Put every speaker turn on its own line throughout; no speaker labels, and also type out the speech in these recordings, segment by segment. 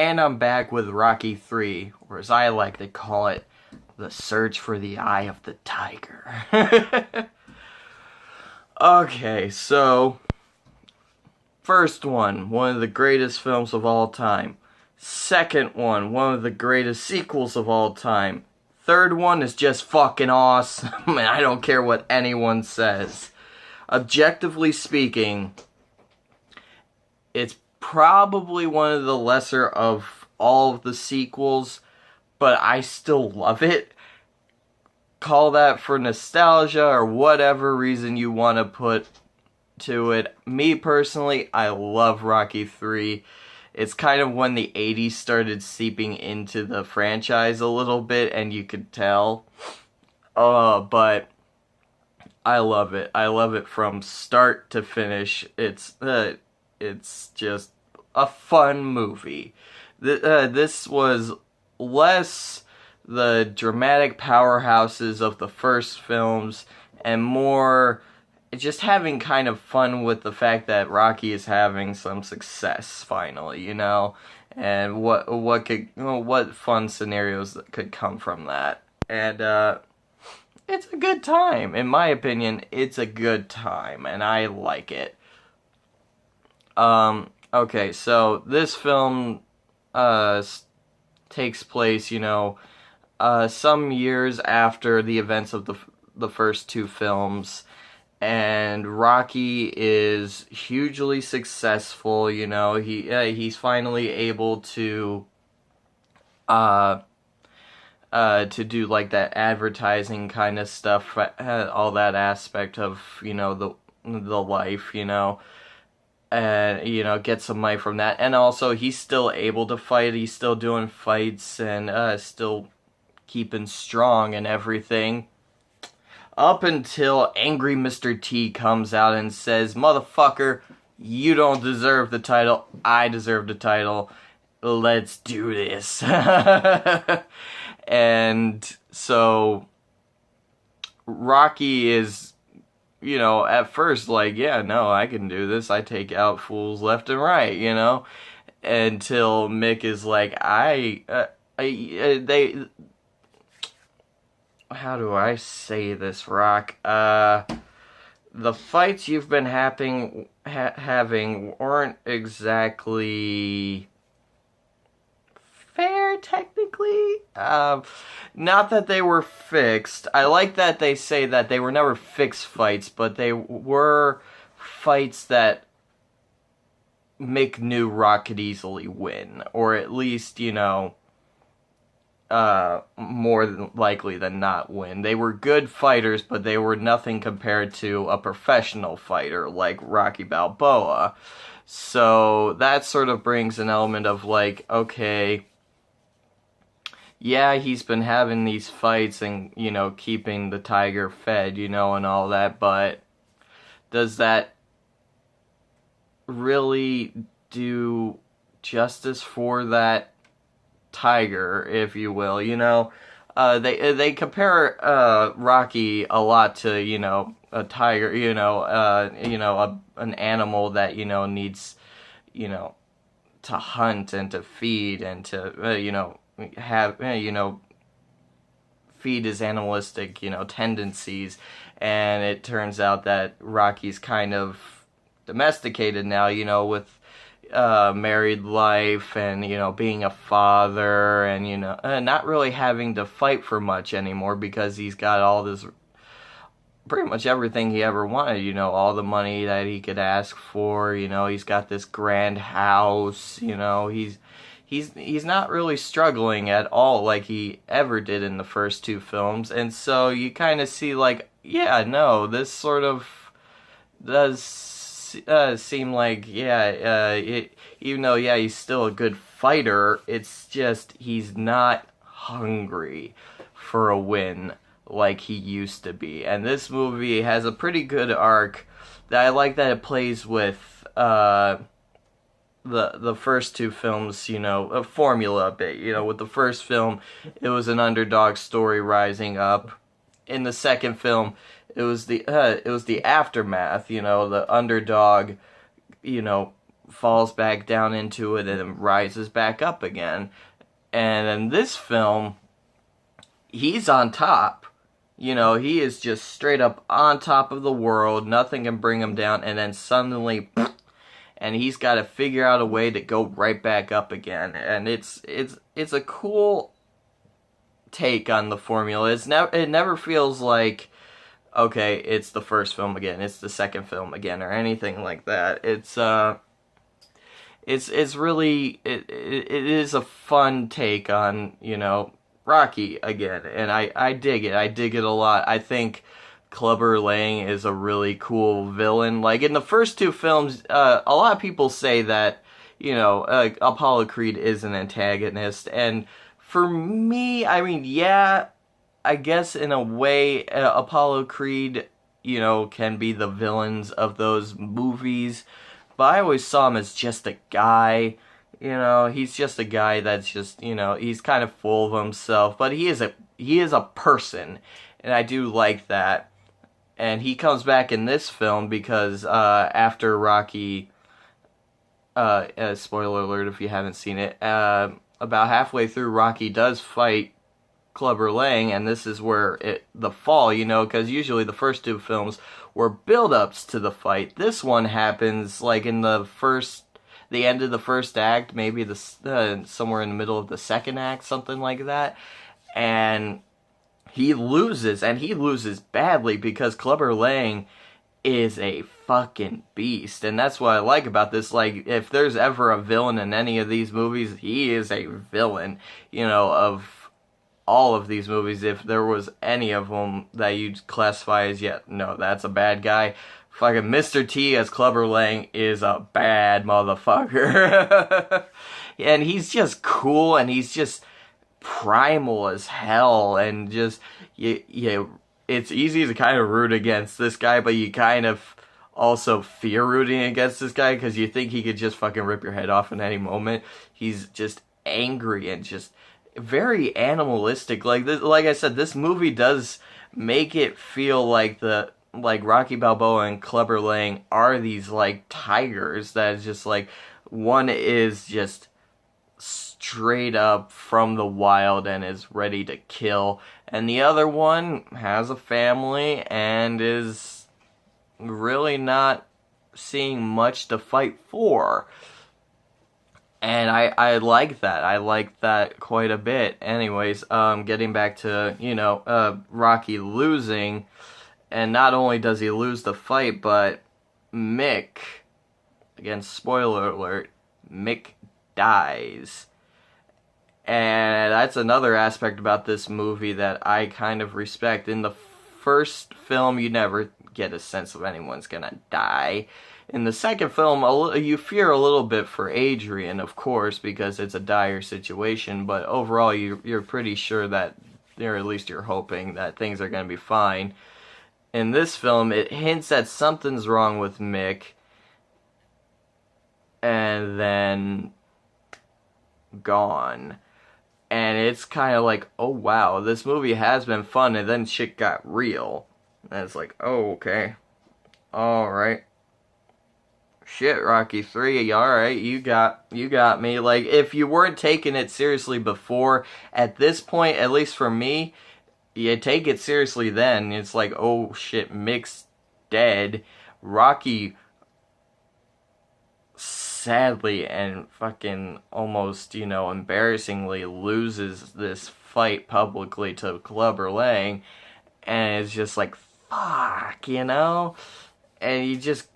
And I'm back with Rocky 3, or as I like to call it, The Search for the Eye of the Tiger. Okay, so, first one of the greatest films of all time. Second one of the greatest sequels of all time. Third one is just fucking awesome, and I don't care what anyone says. Objectively speaking, it's probably one of the lesser of all of the sequels, but I still love it. Call that for nostalgia or whatever reason you want to put to it. Me personally, I love Rocky 3. It's kind of when the 80s started seeping into the franchise a little bit, and you could tell. But I love it. I love it from start to finish. It's just a fun movie. This was less the dramatic powerhouses of the first films and more just having kind of fun with the fact that Rocky is having some success finally, and what fun scenarios that could come from that. And it's a good time. In my opinion, it's a good time and I like it. Okay, so this film takes place, some years after the events of the first two films, and Rocky is hugely successful. He's finally able to do like that advertising kind of stuff, all that aspect of the life, and get some money from that. And also he's still able to fight. He's still doing fights and still keeping strong and everything, up until angry Mr. T comes out and says, "Motherfucker, you don't deserve the title. I deserve the title. Let's do this." And so Rocky is, at first like, yeah, no, I can do this. I take out fools left and right, until Mick is like, how do I say this, Rock? The fights you've been having weren't exactly fair, technically. Not that they were fixed. I like that they say that they were never fixed fights, but they were fights that Mick knew Rock could easily win, or at least, more than likely than not win. They were good fighters, but they were nothing compared to a professional fighter like Rocky Balboa. So that sort of brings an element of like, okay, yeah, he's been having these fights and, keeping the tiger fed, and all that, but does that really do justice for that tiger, if you will? They compare Rocky a lot to a tiger, an animal that needs to hunt and to feed and to have feed his animalistic tendencies. And it turns out that Rocky's kind of domesticated now, with married life and being a father and not really having to fight for much anymore because he's got all this, pretty much everything he ever wanted, all the money that he could ask for, he's got this grand house, he's not really struggling at all like he ever did in the first two films. And so you kind of see like, yeah, no, this sort of does seem like, even though, he's still a good fighter, it's just he's not hungry for a win like he used to be. And this movie has a pretty good arc that I like, that it plays with the first two films, a formula a bit. With the first film, it was an underdog story rising up. In the second film, it was the aftermath, the underdog, falls back down into it and then rises back up again. And in this film, he's on top. You know, he is just straight up on top of the world. Nothing can bring him down. And then suddenly, and he's got to figure out a way to go right back up again. And it's a cool take on the formula. It never feels like, okay, it's the first film again, it's the second film again, or anything like that. It's really, it is a fun take on, you know, Rocky again, and I dig it. I dig it a lot. I think Clubber Lang is a really cool villain. Like, in the first two films, a lot of people say that, you know, Apollo Creed is an antagonist, and for me, I mean, yeah, I guess in a way, Apollo Creed, you know, can be the villains of those movies, but I always saw him as just a guy. You know, he's just a guy that's just, you know, he's kind of full of himself, but he is a person, and I do like that. And he comes back in this film because after Rocky, spoiler alert if you haven't seen it, about halfway through, Rocky does fight Clubber Lang, and this is where the fall, you know, because usually the first two films were build-ups to the fight. This one happens like in the end of the first act, maybe somewhere in the middle of the second act, something like that. And he loses badly because Clubber Lang is a fucking beast. And that's what I like about this. Like, if there's ever a villain in any of these movies, he is a villain, you know, of all of these movies. If there was any of them that you'd classify as, yeah, no, that's a bad guy, fucking Mr. T as Clubber Lang is a bad motherfucker. And he's just cool, and he's just primal as hell, and just, it's easy to kind of root against this guy, but you kind of also fear rooting against this guy, because you think he could just fucking rip your head off in any moment. He's just angry and just very animalistic. Like I said, this movie does make it feel like Rocky Balboa and Clubber Lang are these, like, tigers that is just, like, one is just straight up from the wild and is ready to kill, and the other one has a family and is really not seeing much to fight for. And I like that. I like that quite a bit. Anyways, getting back to, you know, Rocky losing. And not only does he lose the fight, but Mick, again, spoiler alert, Mick dies. And that's another aspect about this movie that I kind of respect. In the first film, you never get a sense of anyone's gonna die. In the second film, you fear a little bit for Adrian, of course, because it's a dire situation, but overall you're pretty sure that, or at least you're hoping, that things are gonna be fine. In this film, it hints that something's wrong with Mick, and then gone. And it's kind of like, oh wow, this movie has been fun, and then shit got real. And it's like, oh, okay. Alright. Shit, Rocky 3, alright, you got me. Like, if you weren't taking it seriously before, at this point, at least for me, you take it seriously then. It's like, oh shit, Mick's dead. Rocky sadly and fucking almost, you know, embarrassingly loses this fight publicly to Clubber Lang, and it's just like, fuck, you know? And you just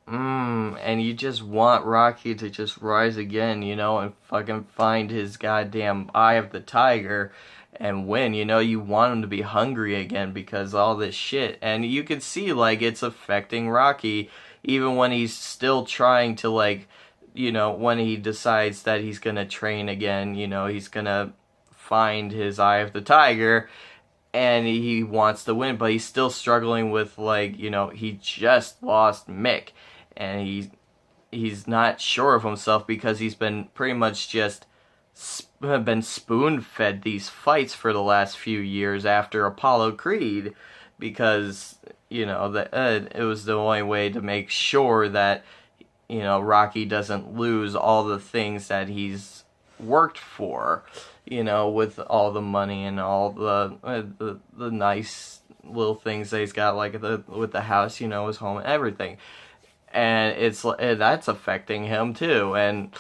and you just want Rocky to just rise again, you know, and fucking find his goddamn eye of the tiger and win. You know, you want him to be hungry again because all this shit. And you can see, like, it's affecting Rocky even when he's still trying to, like, you know, when he decides that he's gonna train again, you know, he's gonna find his eye of the tiger and he wants to win, but he's still struggling with, like, you know, he just lost Mick, and he's not sure of himself because he's been pretty much just been spoon-fed these fights for the last few years after Apollo Creed, because, you know, it was the only way to make sure that Rocky doesn't lose all the things that he's worked for, with all the money and all the nice little things that he's got, like with the house, his home, everything, and that's affecting him too. And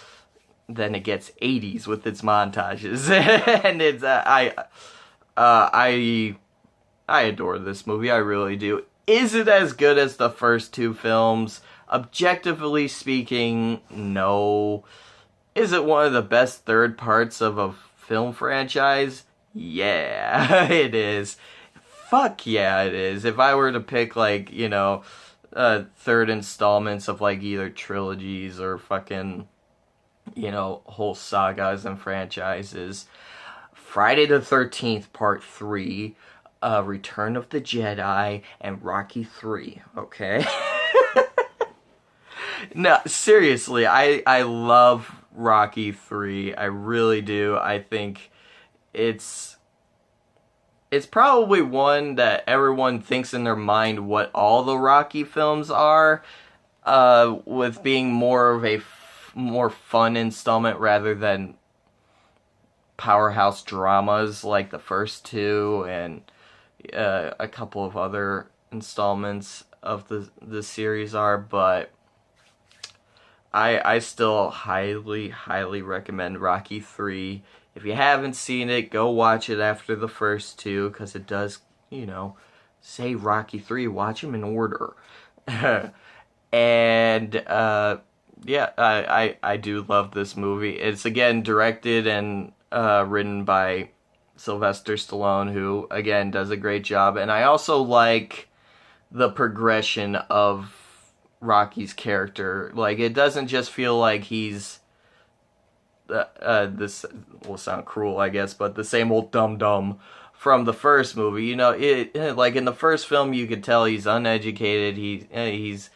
then it gets 80s with its montages, and it's I adore this movie. I really do. Is it as good as the first two films? Objectively speaking, no. Is it one of the best third parts of a film franchise? Yeah, it is. Fuck yeah, it is. If I were to pick, like, third installments of, like, either trilogies or fucking, whole sagas and franchises, Friday the 13th Part 3, Return of the Jedi, and Rocky 3, okay? No, seriously, I love Rocky 3. I really do. I think it's probably one that everyone thinks in their mind what all the Rocky films are, with being more of a more fun installment rather than powerhouse dramas like the first two and a couple of other installments of the series are, but I still highly, highly recommend Rocky 3. If you haven't seen it, go watch it after the first two, because it does, say Rocky 3. Watch them in order. And, yeah, I do love this movie. It's, again, directed and written by Sylvester Stallone, who, again, does a great job. And I also like the progression of Rocky's character. Like, it doesn't just feel like he's this will sound cruel, I guess, but the same old dum-dum from the first movie. Like in the first film, you could tell he's uneducated, he's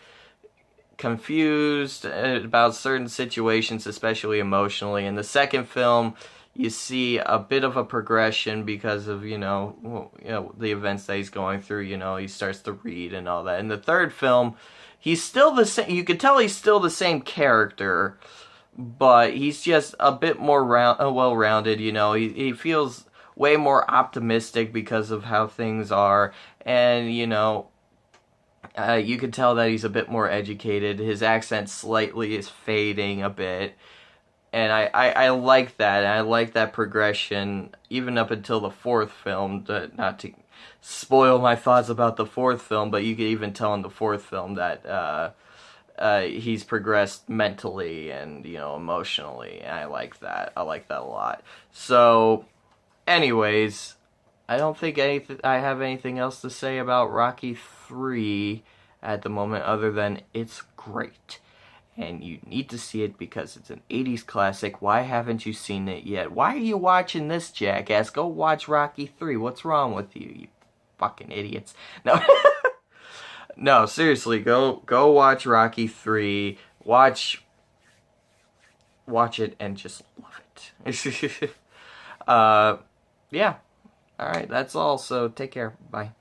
confused about certain situations, especially emotionally. In the second film, you see a bit of a progression because of, the events that he's going through. He starts to read and all that. In the third film, he's still the same. You could tell he's still the same character, but he's just a bit more well-rounded. He feels way more optimistic because of how things are, and you could tell that he's a bit more educated. His accent slightly is fading a bit, and I like that. And I like that progression even up until the fourth film. Not to spoil my thoughts about the fourth film, but you could even tell in the fourth film that he's progressed mentally and emotionally, and I like that. I like that a lot. So, anyways, I don't think I have anything else to say about Rocky 3 at the moment other than it's great. And you need to see it because it's an 80s classic. Why haven't you seen it yet? Why are you watching this, jackass? Go watch Rocky 3. What's wrong with you, you fucking idiots? No. No, seriously, go watch Rocky 3. Watch it and just love it. Yeah. Alright, that's all. So take care. Bye.